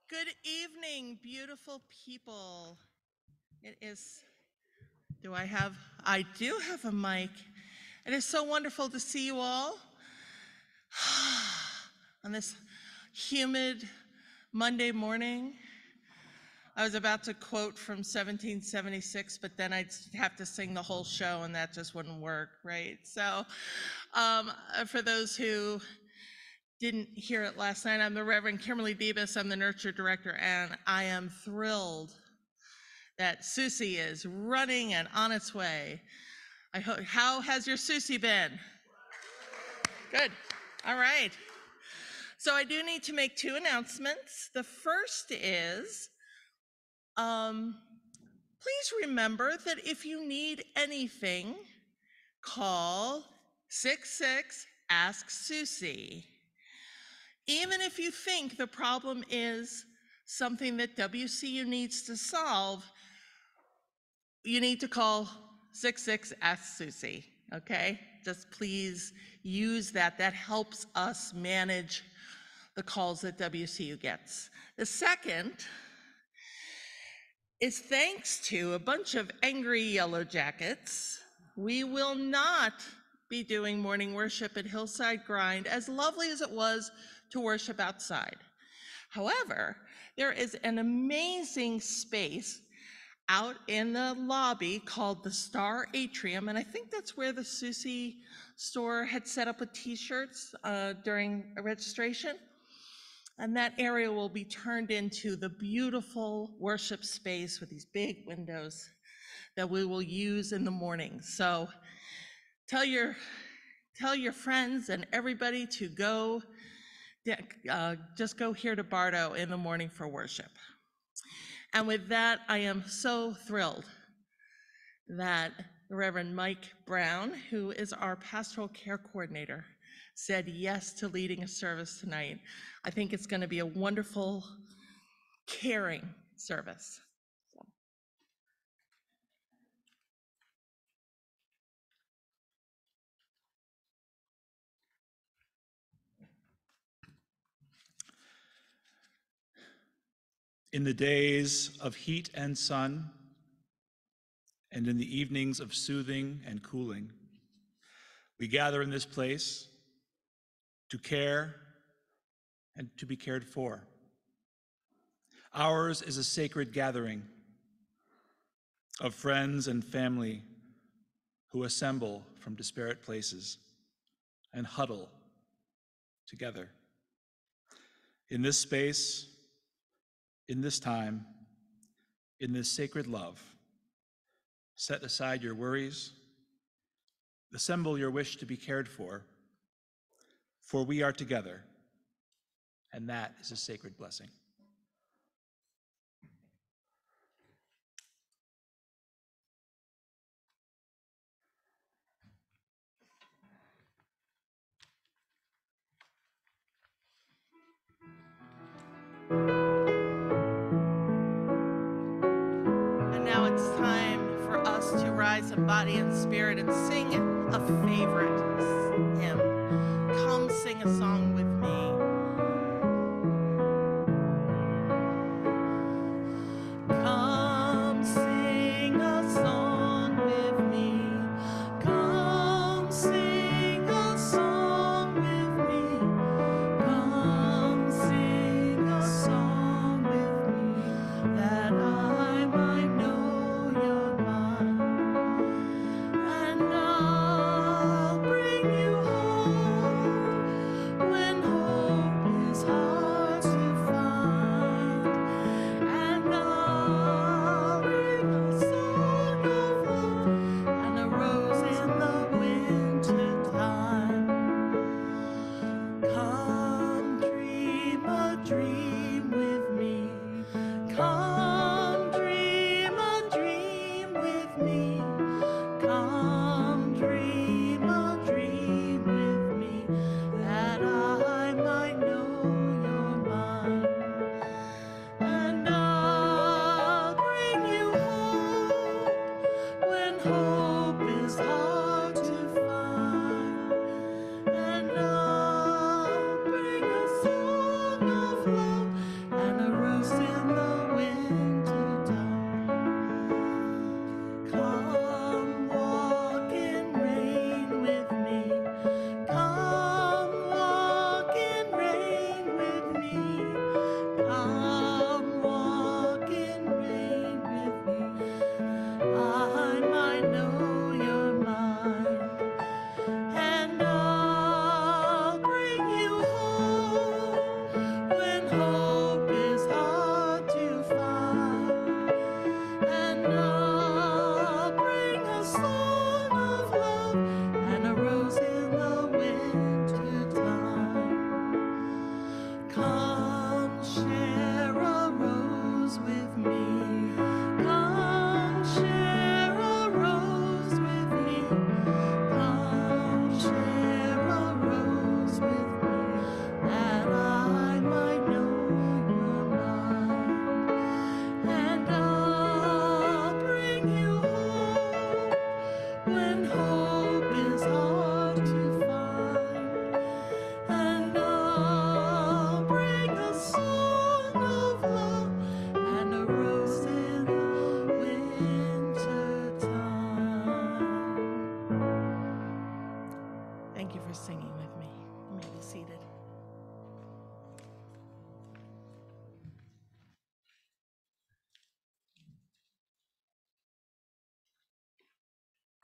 Good evening, beautiful people. It is, I do have a mic. It is so wonderful to see you all on this humid Monday morning. I was about to quote from 1776, but then I'd have to sing the whole show and that just wouldn't work, right? So for those who didn't hear it last night, I'm the Reverend Kimberly Debus. I'm the Nurture Director, and I am thrilled that SUUSI is running and on its way. How has your SUUSI been? Good. All right. So I do need to make two announcements. The first is, please remember that if you need anything, call 66 Ask SUUSI. Even if you think the problem is something that WCU needs to solve, you need to call 66 Ask SUUSI, okay? Just please use that. That helps us manage the calls that WCU gets. The second is, thanks to a bunch of angry yellow jackets, we will not be doing morning worship at Hillside Grind, as lovely as it was to worship outside. However, there is an amazing space out in the lobby called the Star Atrium, and I think that's where the SUUSI store had set up with t-shirts during registration. And that area will be turned into the beautiful worship space with these big windows that we will use in the morning. So tell your friends and everybody to go, just go here to Bardo in the morning for worship. And with that, I am so thrilled that Reverend Mike Brown, who is our pastoral care coordinator, said yes to leading a service tonight. I think it's going to be a wonderful, caring service. In the days of heat and sun, and in the evenings of soothing and cooling, we gather in this place to care and to be cared for. Ours is a sacred gathering of friends and family who assemble from disparate places and huddle together. In this space, in this time, in this sacred love, set aside your worries, assemble your wish to be cared for we are together, and that is a sacred blessing. And now it's time for us to rise in body and spirit and sing a favorite hymn. Come sing a song with me. Come sing a song with me. Come sing a song with me. Come sing a song with me, that I might know you're mine. And I'll bring you home when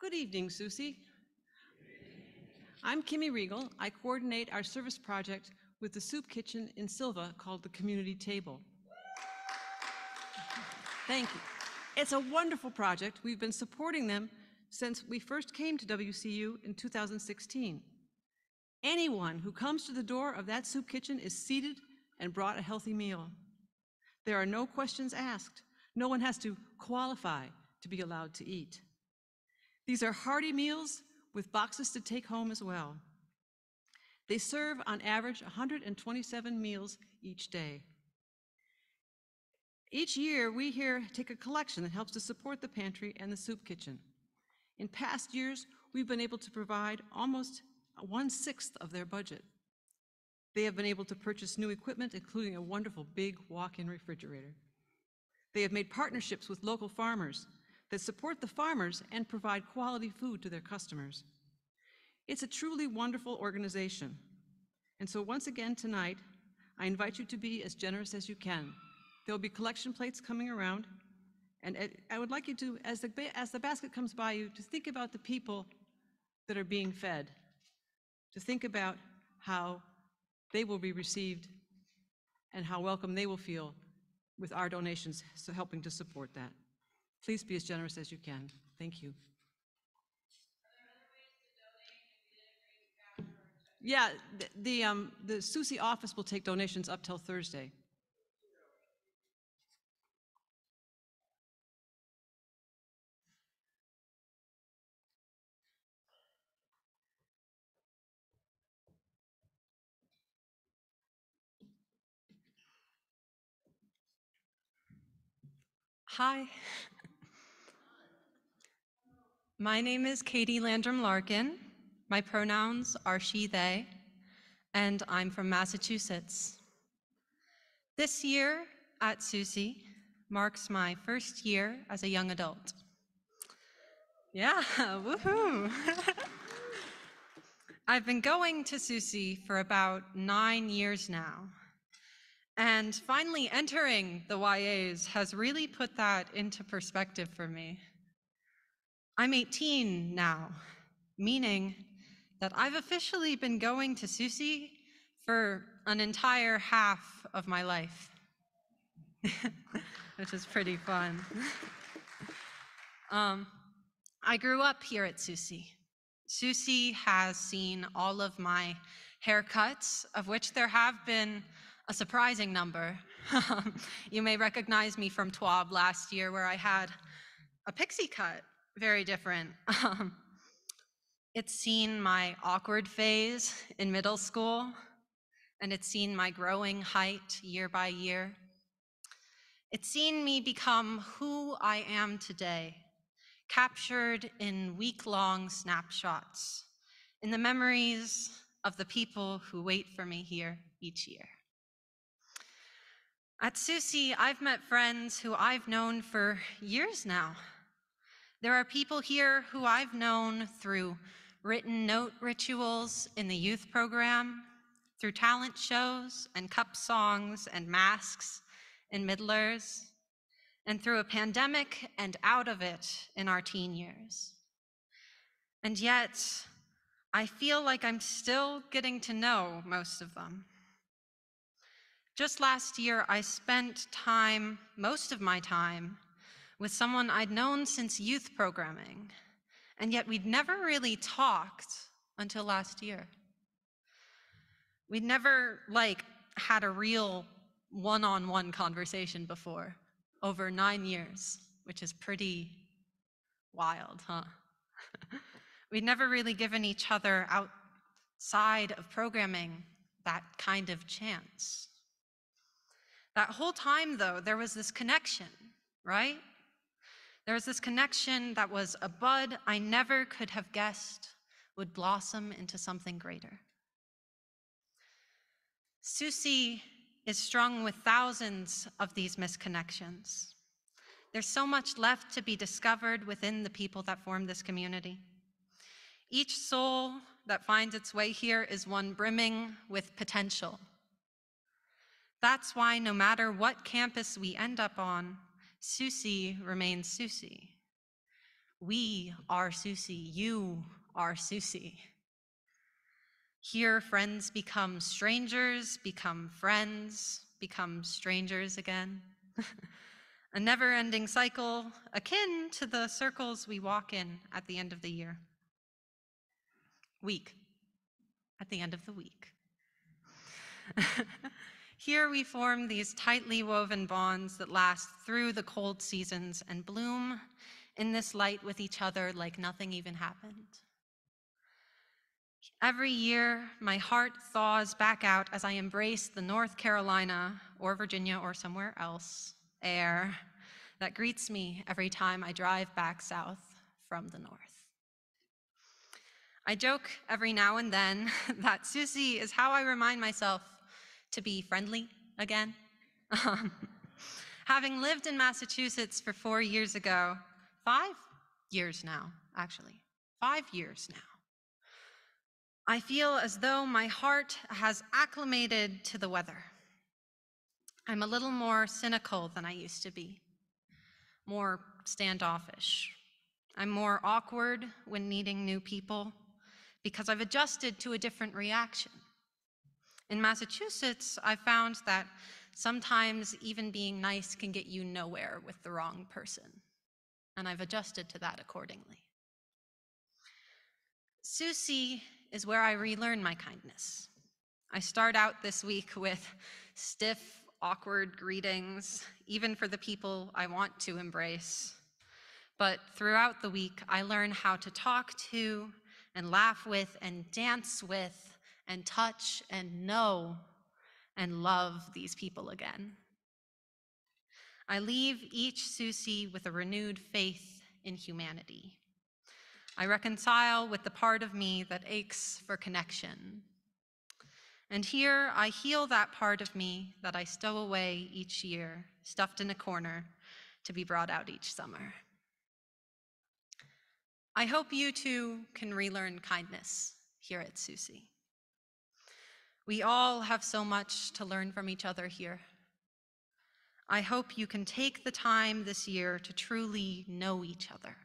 Good evening, SUUSI. I'm Kimmy Regal. I coordinate our service project with the soup kitchen in Silva called the Community Table. Thank you. It's a wonderful project. We've been supporting them since we first came to WCU in 2016. Anyone who comes to the door of that soup kitchen is seated and brought a healthy meal. There are no questions asked. No one has to qualify to be allowed to eat. These are hearty meals with boxes to take home as well. They serve on average 127 meals each day. Each year, we here take a collection that helps to support the pantry and the soup kitchen. In past years, we've been able to provide almost 1/6 of their budget. They have been able to purchase new equipment, including a wonderful big walk-in refrigerator. They have made partnerships with local farmers that support the farmers and provide quality food to their customers. It's a truly wonderful organization. And so once again tonight, I invite you to be as generous as you can. There'll be collection plates coming around, and I would like you to, as the basket comes by you, to think about the people that are being fed, to think about how they will be received and how welcome they will feel with our donations, so helping to support that. Please be as generous as you can. Thank you. Yeah, the SUUSI office will take donations up till Thursday. Hi, my name is Katie Landrum Larkin. My pronouns are she, they, and I'm from Massachusetts. This year at SUUSI marks my first year as a young adult. Yeah, woohoo! I've been going to SUUSI for about 9 years now, and finally entering the YAs has really put that into perspective for me. I'm 18 now, meaning that I've officially been going to SUUSI for an entire half of my life, which is pretty fun. I grew up here at SUUSI. SUUSI has seen all of my haircuts, of which there have been a surprising number. You may recognize me from TWAB last year, where I had a pixie cut, very different. It's seen my awkward phase in middle school, and it's seen my growing height year by year. It's seen me become who I am today, captured in week-long snapshots, in the memories of the people who wait for me here each year. At SUUSI, I've met friends who I've known for years now. There are people here who I've known through written note rituals in the youth program, through talent shows and cup songs and masks in middlers, and through a pandemic and out of it in our teen years. And yet, I feel like I'm still getting to know most of them. Just last year, I spent time, most of my time, with someone I'd known since youth programming, and yet we'd never really talked until last year. We'd never had a real one-on-one conversation before, over 9 years, which is pretty wild, huh? We'd never really given each other outside of programming that kind of chance. That whole time, though, there was this connection, right? There was this connection that was a bud I never could have guessed would blossom into something greater. SUUSI is strung with thousands of these misconnections. There's so much left to be discovered within the people that form this community. Each soul that finds its way here is one brimming with potential. That's why no matter what campus we end up on, SUUSI remains SUUSI. We are SUUSI. You are SUUSI. Here, friends become strangers, become friends, become strangers again. A never-ending cycle akin to the circles we walk in at the end of the year. Week, at the end of the week. Here we form these tightly woven bonds that last through the cold seasons and bloom in this light with each other like nothing even happened. Every year, my heart thaws back out as I embrace the North Carolina or Virginia or somewhere else air that greets me every time I drive back south from the north. I joke every now and then that SUUSI is how I remind myself to be friendly again. Having lived in Massachusetts for 4 years ago, 5 years now, actually, 5 years now, I feel as though my heart has acclimated to the weather. I'm a little more cynical than I used to be, more standoffish. I'm more awkward when meeting new people because I've adjusted to a different reaction. In Massachusetts, I found that sometimes even being nice can get you nowhere with the wrong person, and I've adjusted to that accordingly. SUUSI is where I relearn my kindness. I start out this week with stiff, awkward greetings, even for the people I want to embrace. But throughout the week, I learn how to talk to and laugh with and dance with and touch and know and love these people again. I leave each SUUSI with a renewed faith in humanity. I reconcile with the part of me that aches for connection. And here I heal that part of me that I stow away each year, stuffed in a corner, to be brought out each summer. I hope you too can relearn kindness here at SUUSI. We all have so much to learn from each other here. I hope you can take the time this year to truly know each other.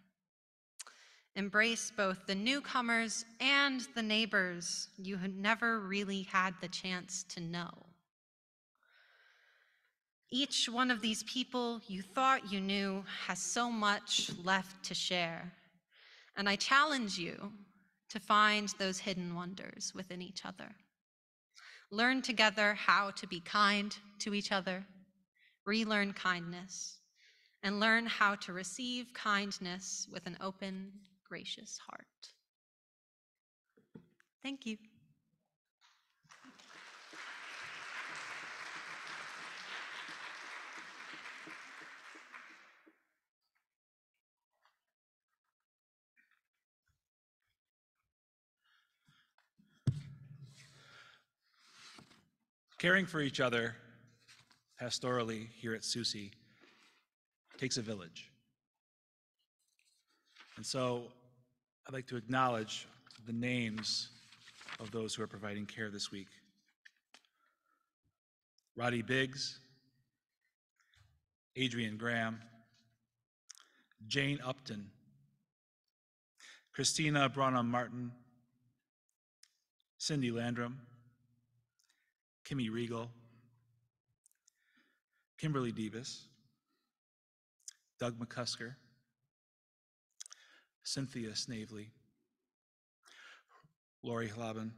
Embrace both the newcomers and the neighbors you had never really had the chance to know. Each one of these people you thought you knew has so much left to share, and I challenge you to find those hidden wonders within each other. Learn together how to be kind to each other, relearn kindness, and learn how to receive kindness with an open, gracious heart. Thank you. Caring for each other pastorally here at SUUSI takes a village. And so I'd like to acknowledge the names of those who are providing care this week. Roddy Biggs, Adrian Graham, Jane Upton, Christina Branham Martin, Cindy Landrum, Kimmy Regal, Kimberly Devis, Doug McCusker, Cynthia Snavely, Lori Hlaben.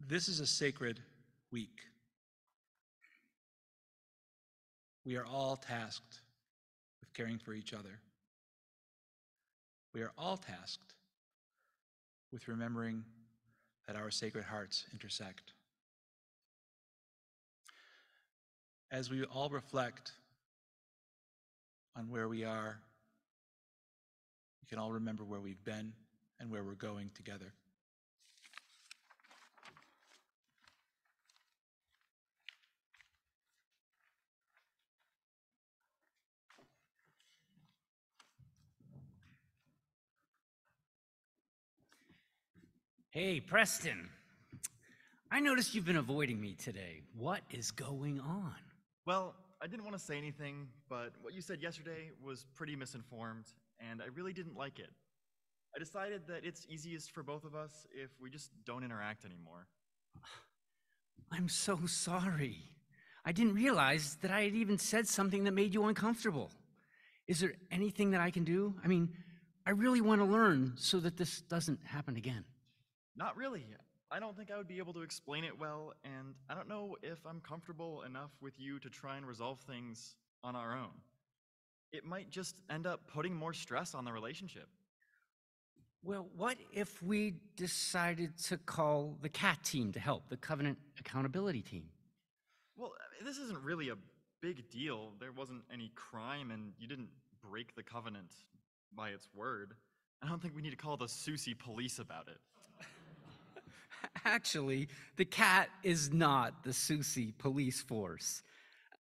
This is a sacred week. We are all tasked with caring for each other. We are all tasked with remembering that our sacred hearts intersect. As we all reflect on where we are, we can all remember where we've been and where we're going together. Hey, Preston. I noticed you've been avoiding me today. What is going on? Well, I didn't want to say anything, but what you said yesterday was pretty misinformed, and I really didn't like it. I decided that it's easiest for both of us if we just don't interact anymore. I'm so sorry. I didn't realize that I had even said something that made you uncomfortable. Is there anything that I can do? I mean, I really want to learn so that this doesn't happen again. Not really. I don't think I would be able to explain it well, and I don't know if I'm comfortable enough with you to try and resolve things on our own. It might just end up putting more stress on the relationship. Well, what if we decided to call the CAT team to help, the Covenant Accountability Team? Well, this isn't really a big deal. There wasn't any crime, and you didn't break the covenant by its word. I don't think we need to call the SUUSI police about it. Actually, the CAT is not the SUUSI police force.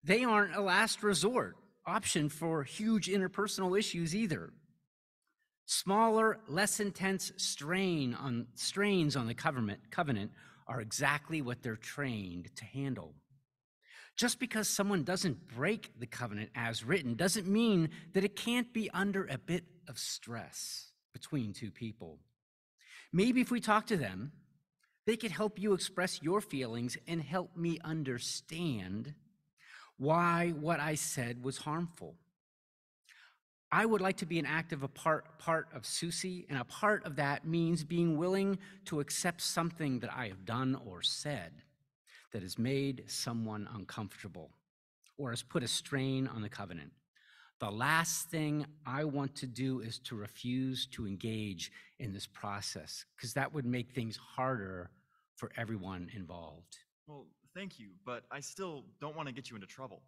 They aren't a last resort option for huge interpersonal issues either. Smaller, less intense strains on the covenant are exactly what they're trained to handle. Just because someone doesn't break the covenant as written doesn't mean that it can't be under a bit of stress between two people. Maybe if we talk to them, they could help you express your feelings and help me understand why what I said was harmful. I would like to be an active part of SUUSI, and a part of that means being willing to accept something that I have done or said that has made someone uncomfortable or has put a strain on the covenant. The last thing I want to do is to refuse to engage in this process, because that would make things harder for everyone involved. Well, thank you, but I still don't want to get you into trouble.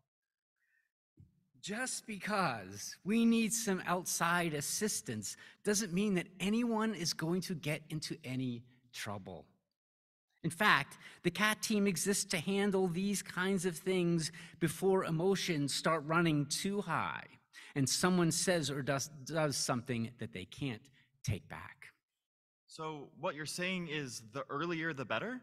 Just because we need some outside assistance doesn't mean that anyone is going to get into any trouble. In fact, the CAT team exists to handle these kinds of things before emotions start running too high and someone says or does something that they can't take back. So what you're saying is the earlier the better?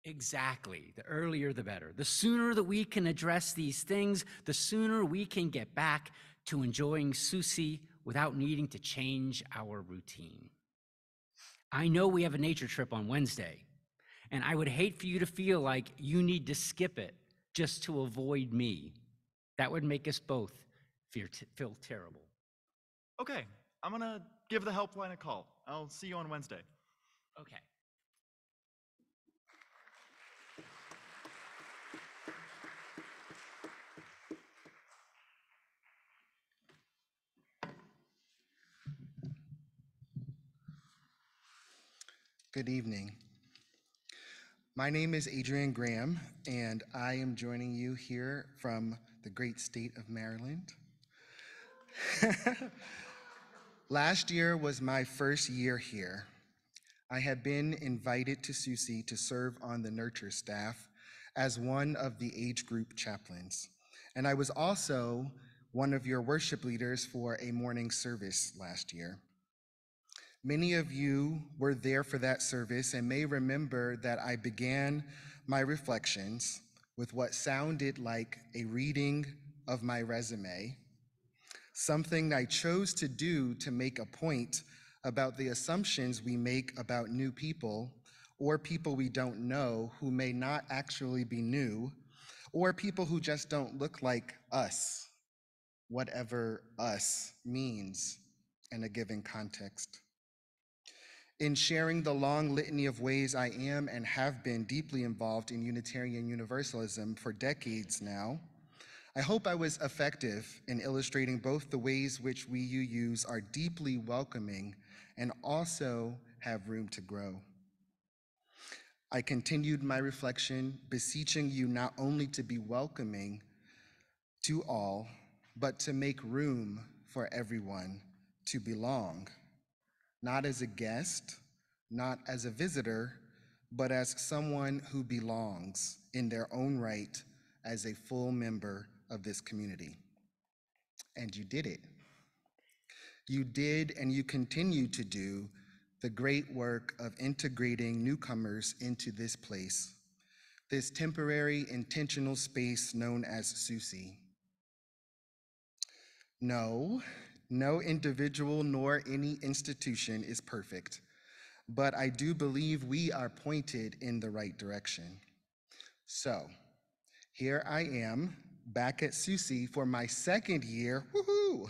Exactly. The earlier, the better. The sooner that we can address these things, the sooner we can get back to enjoying SUUSI without needing to change our routine. I know we have a nature trip on Wednesday, and I would hate for you to feel like you need to skip it just to avoid me. That would make us both feel terrible. Okay, I'm gonna give the helpline a call. I'll see you on Wednesday. Okay. Good evening. My name is Adrian Graham, and I am joining you here from the great state of Maryland. Last year was my first year here. I had been invited to SUUSI to serve on the nurture staff as one of the age group chaplains, and I was also one of your worship leaders for a morning service last year. Many of you were there for that service and may remember that I began my reflections with what sounded like a reading of my resume, something I chose to do to make a point about the assumptions we make about new people or people we don't know who may not actually be new, or people who just don't look like us, whatever us means in a given context. In sharing the long litany of ways I am and have been deeply involved in Unitarian Universalism for decades now, I hope I was effective in illustrating both the ways which we UUs are deeply welcoming and also have room to grow. I continued my reflection, beseeching you not only to be welcoming to all, but to make room for everyone to belong. Not as a guest, not as a visitor, but as someone who belongs in their own right as a full member of this community. And you did it. You did and you continue to do the great work of integrating newcomers into this place, this temporary intentional space known as SUUSI. No, no individual nor any institution is perfect, but I do believe we are pointed in the right direction. So, here I am, back at SUUSI for my second year, woohoo!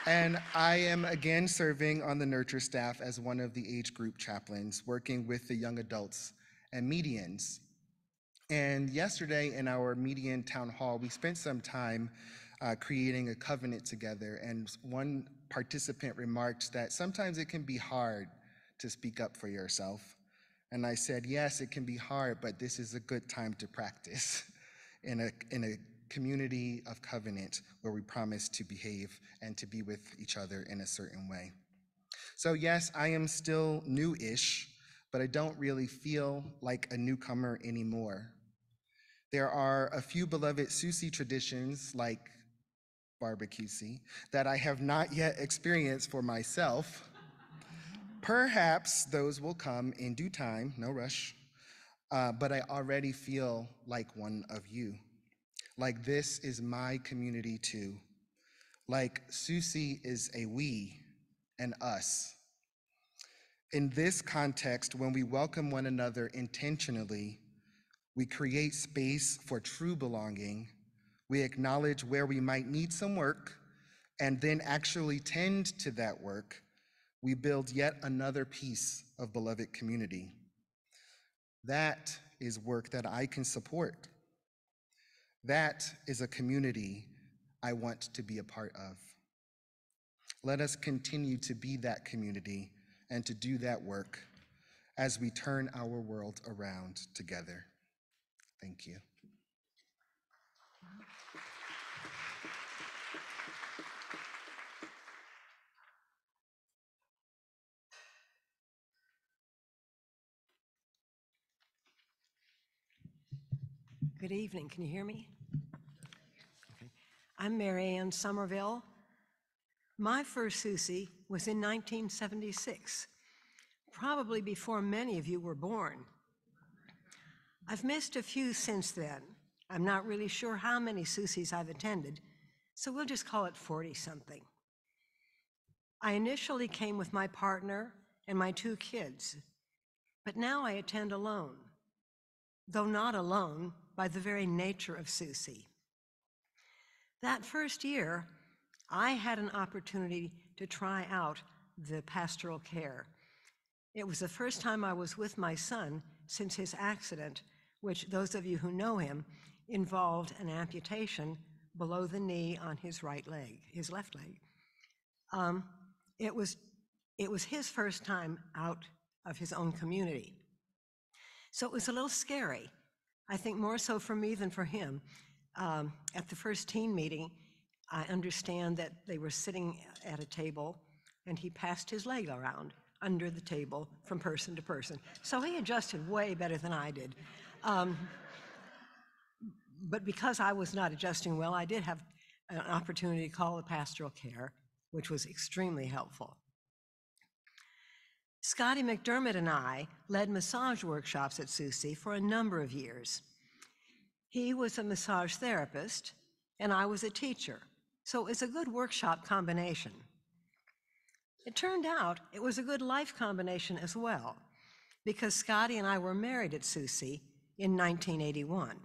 And I am again serving on the nurture staff as one of the age group chaplains, working with the young adults and medians. And yesterday in our median town hall, we spent some time creating a covenant together. And one participant remarked that sometimes it can be hard to speak up for yourself. And I said, yes, it can be hard, but this is a good time to practice in a community of covenant where we promise to behave and to be with each other in a certain way. So yes, I am still new-ish, but I don't really feel like a newcomer anymore. There are a few beloved SUUSI traditions, like barbecue-see, that I have not yet experienced for myself. Perhaps those will come in due time, no rush, but I already feel like one of you. Like this is my community too. Like SUUSI is a we and us. In this context, when we welcome one another intentionally, we create space for true belonging. We acknowledge where we might need some work and then actually tend to that work. We build yet another piece of beloved community. That is work that I can support. That is a community I want to be a part of. Let us continue to be that community and to do that work as we turn our world around together. Thank you. Good evening. Can you hear me? Okay. I'm Mary Ann Somerville. My first SUUSI was in 1976, probably before many of you were born. I've missed a few since then. I'm not really sure how many SUUSIs I've attended, so we'll just call it 40-something. I initially came with my partner and my 2 kids, but now I attend alone, though not alone by the very nature of SUUSI. That first year, I had an opportunity to try out the pastoral care. It was the first time I was with my son since his accident, which those of you who know him, involved an amputation below the knee on his right leg, his left leg. It was his first time out of his own community. So it was a little scary. I think more so for me than for him. At the first teen meeting, I understand that they were sitting at a table and he passed his leg around under the table from person to person. So he adjusted way better than I did. But because I was not adjusting well, I did have an opportunity to call the pastoral care, which was extremely helpful. Scotty McDermott and I led massage workshops at SUUSI for a number of years. He was a massage therapist, and I was a teacher, so it was a good workshop combination. It turned out it was a good life combination as well, because Scotty and I were married at SUUSI in 1981.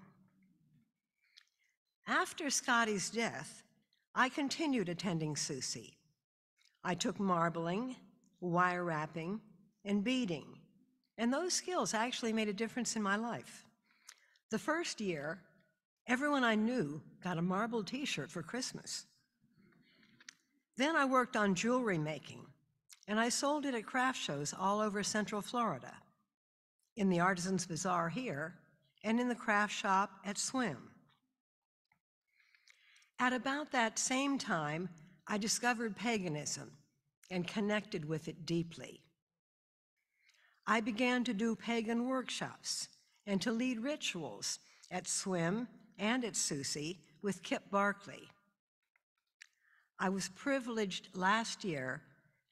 After Scotty's death, I continued attending SUUSI. I took marbling, wire wrapping, and beading, and those skills actually made a difference in my life. The first year, everyone I knew got a marbled t-shirt for Christmas. Then I worked on jewelry making, and I sold it at craft shows all over Central Florida, in the Artisans Bazaar here, and in the craft shop at Swim. At about that same time, I discovered paganism and connected with it deeply. I began to do pagan workshops and to lead rituals at Swim and at SUUSI with Kip Barkley. I was privileged last year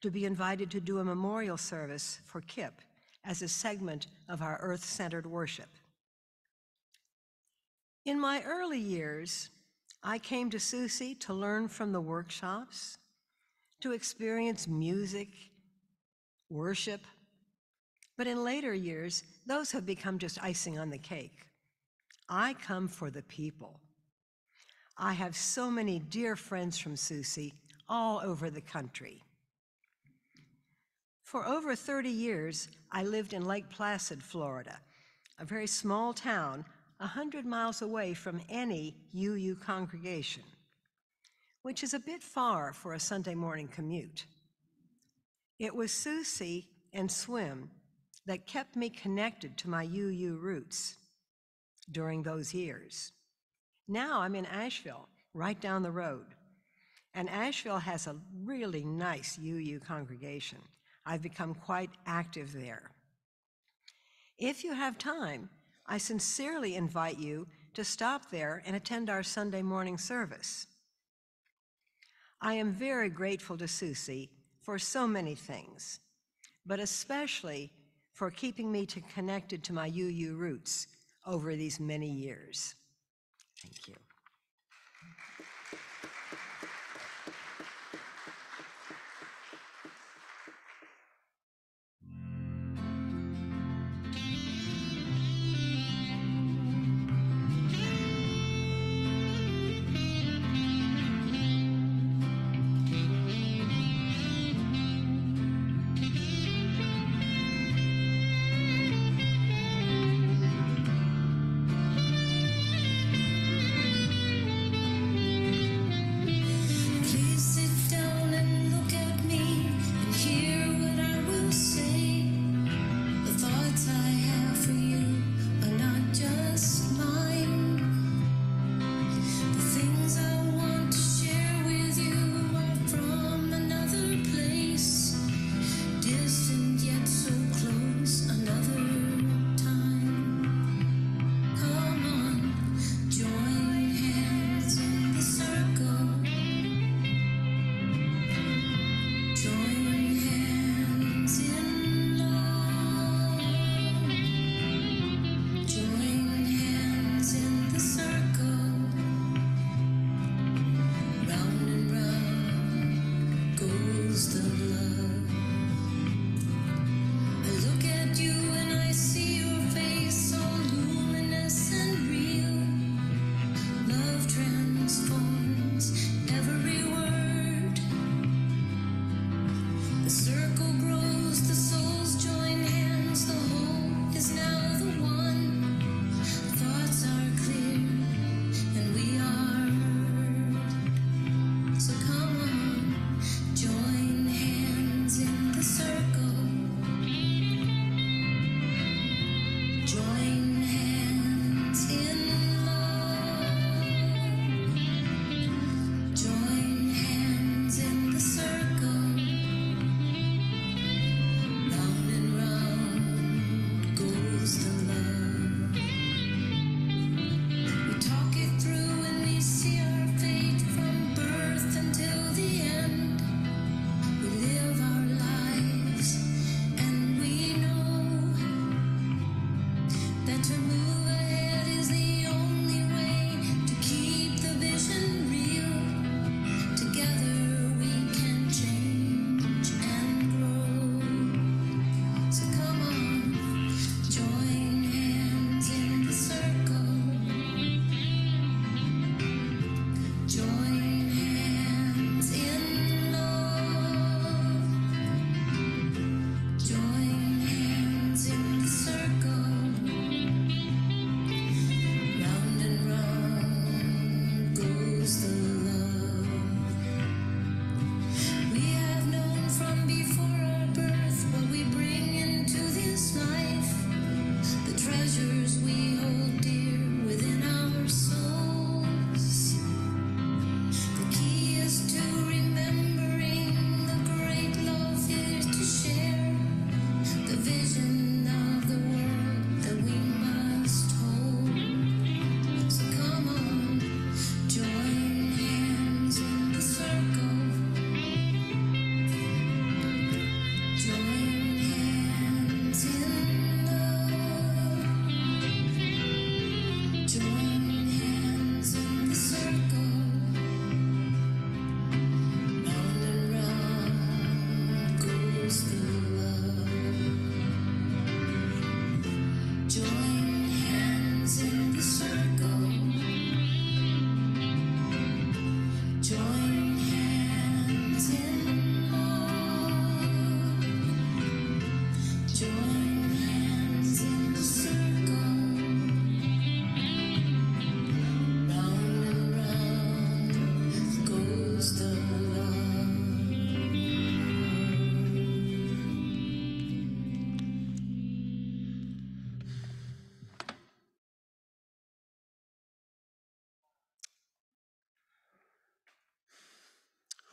to be invited to do a memorial service for Kip as a segment of our earth-centered worship. In my early years, I came to SUUSI to learn from the workshops, to experience music, worship, but in later years, those have become just icing on the cake. I come for the people. I have so many dear friends from SUUSI all over the country. For over 30 years, I lived in Lake Placid, Florida, a very small town 100 miles away from any UU congregation, which is a bit far for a Sunday morning commute. It was SUUSI and swim that kept me connected to my UU roots during those years. Now I'm in Asheville, right down the road, and Asheville has a really nice UU congregation. I've become quite active there. If you have time, I sincerely invite you to stop there and attend our Sunday morning service. I am very grateful to SUUSI for so many things, but especially for keeping me connected to my UU roots over these many years. Thank you.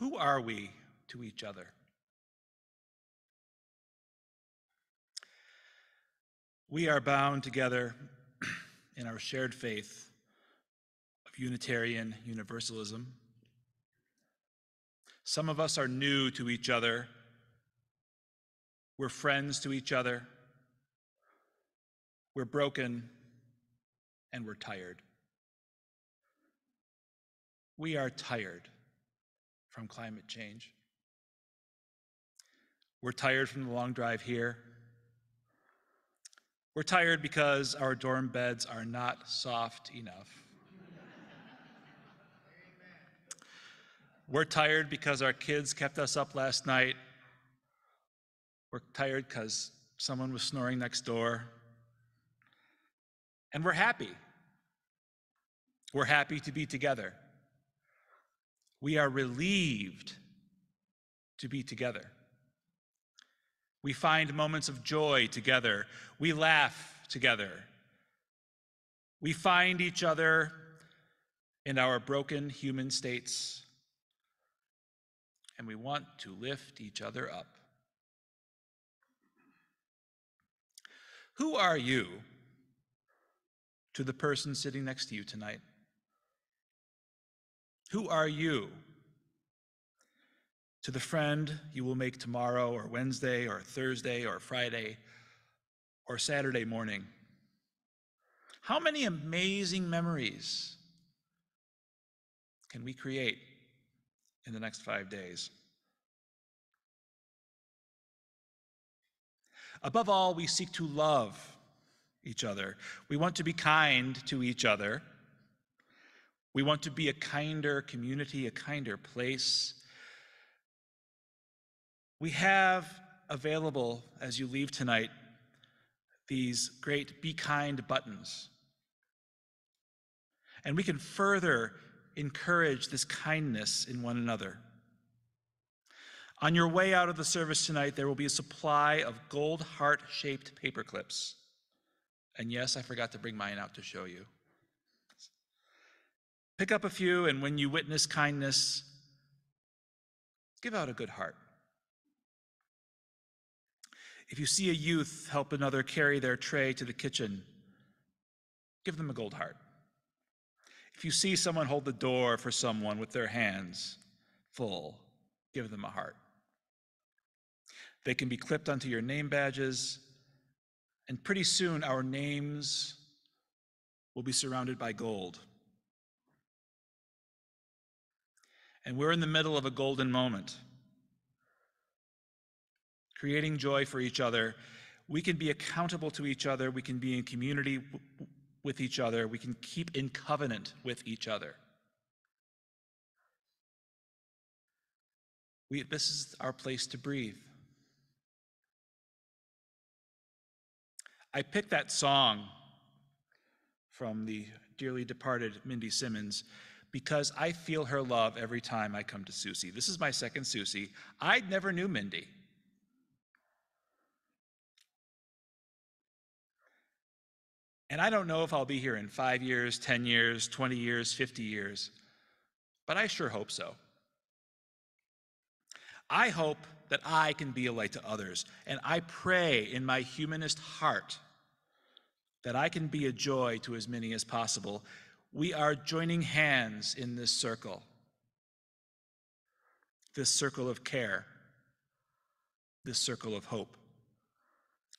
Who are we to each other? We are bound together in our shared faith of Unitarian Universalism. Some of us are new to each other. We're friends to each other. We're broken and we're tired. We are tired from climate change. We're tired from the long drive here. We're tired because our dorm beds are not soft enough. We're tired because our kids kept us up last night. We're tired because someone was snoring next door. And we're happy. We're happy to be together. We are relieved to be together. We find moments of joy together. We laugh together. We find each other in our broken human states, and we want to lift each other up. Who are you to the person sitting next to you tonight? Who are you to the friend you will make tomorrow or Wednesday or Thursday or Friday or Saturday morning? How many amazing memories can we create in the next 5 days? Above all, we seek to love each other. We want to be kind to each other. We want to be a kinder community, a kinder place. We have available, as you leave tonight, these great Be Kind buttons. And we can further encourage this kindness in one another. On your way out of the service tonight, there will be a supply of gold heart-shaped paper clips. And yes, I forgot to bring mine out to show you. Pick up a few, and when you witness kindness, give out a good heart. If you see a youth help another carry their tray to the kitchen, give them a gold heart. If you see someone hold the door for someone with their hands full, give them a heart. They can be clipped onto your name badges, and pretty soon our names will be surrounded by gold. And we're in the middle of a golden moment. Creating joy for each other. We can be accountable to each other. We can be in community with each other. We can keep in covenant with each other. This is our place to breathe. I picked that song from the dearly departed Mindy Simmons because I feel her love every time I come to SUUSI. This is my second SUUSI. I never knew Mindy. And I don't know if I'll be here in 5 years, 10 years, 20 years, 50 years, but I sure hope so. I hope that I can be a light to others, and I pray in my humanist heart that I can be a joy to as many as possible. We are joining hands in this circle of care, this circle of hope,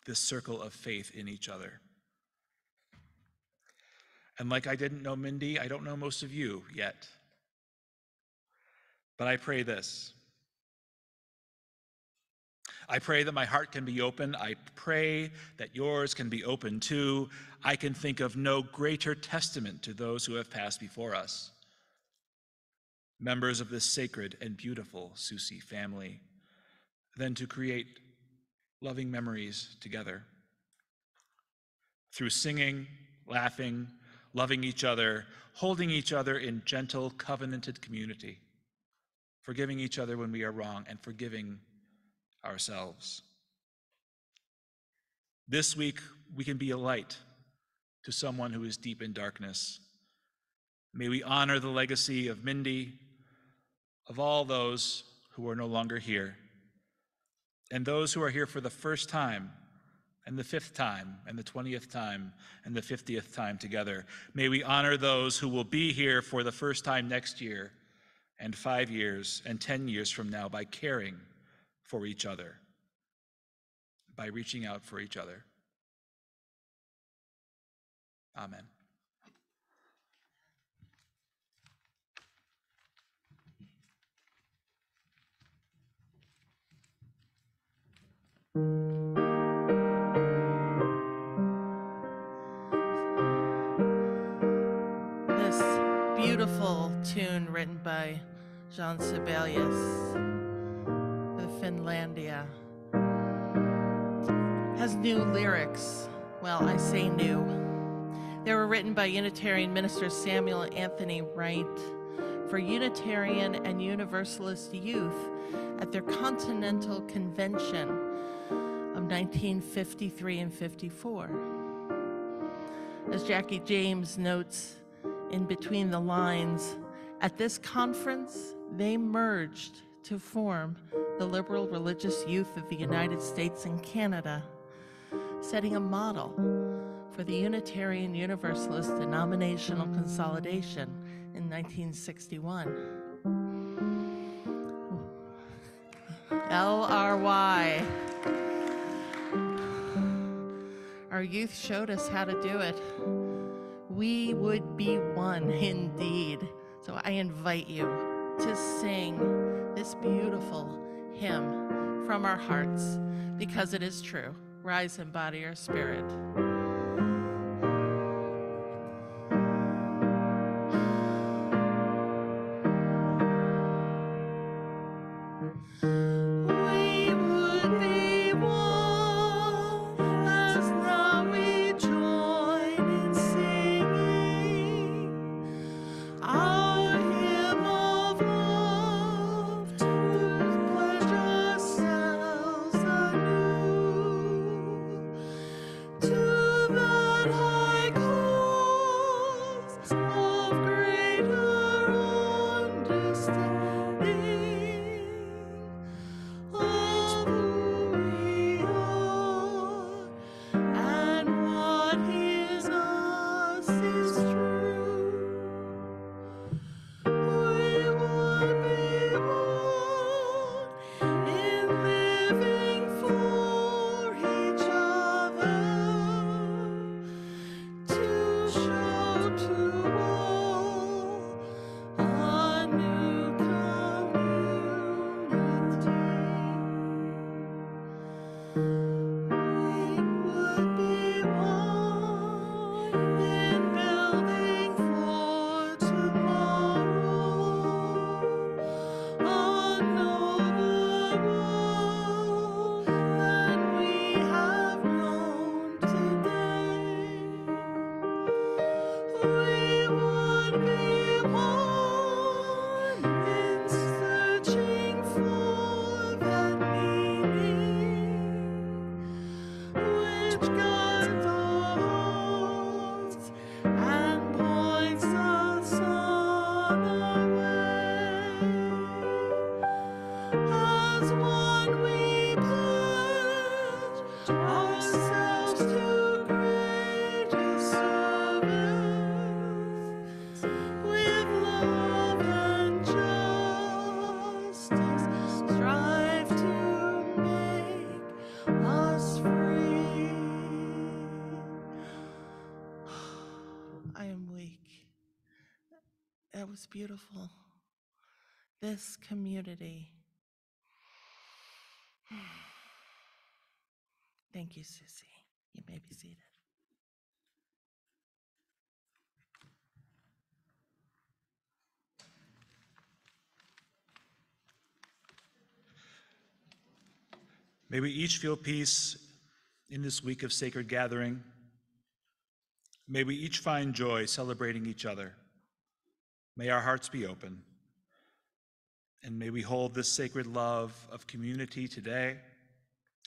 this circle of faith in each other. And like I didn't know Mindy, I don't know most of you yet. But I pray this. I pray that my heart can be open. I pray that yours can be open too. I can think of no greater testament to those who have passed before us, members of this sacred and beautiful SUUSI family, than to create loving memories together. Through singing, laughing, loving each other, holding each other in gentle, covenanted community, forgiving each other when we are wrong, and forgiving ourselves. This week, we can be a light to someone who is deep in darkness. May we honor the legacy of Mindy, of all those who are no longer here, and those who are here for the first time, and the 5th time, and the 20th time, and the 50th time together. May we honor those who will be here for the first time next year, and 5 years, and 10 years from now by caring for each other, by reaching out for each other. Amen. This beautiful tune written by Jean Sibelius for Finlandia has new lyrics. Well, I say new. They were written by Unitarian minister Samuel Anthony Wright for Unitarian and Universalist youth at their Continental Convention of 1953 and 54. As Jackie James notes in between the lines, at this conference, they merged to form the Liberal Religious Youth of the United States and Canada, setting a model for the Unitarian Universalist denominational consolidation in 1961. LRY. Our youth showed us how to do it. We would be one indeed. So I invite you to sing this beautiful hymn from our hearts, because it is true. Rise and embody your spirit. We would be one as now we join in singing our hymn of love to pledge ourselves anew to that high cause of greater understanding of who we are and what is us is true. We would be one in living for each other, to show to all a new community. We would be one in building for tomorrow, a nobler world than we have known today. We would be one in searching for that meaning which guides our hearts and points us on our way. As one we pledge ourselves to greatest service, with love and justice strive to make us free. I am weak. That was beautiful. This community. Thank you, Susie. You may be seated. May we each feel peace in this week of sacred gathering. May we each find joy celebrating each other. May our hearts be open. And may we hold this sacred love of community today,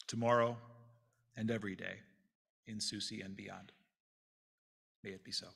tomorrow, and every day in SUUSI and beyond. May it be so.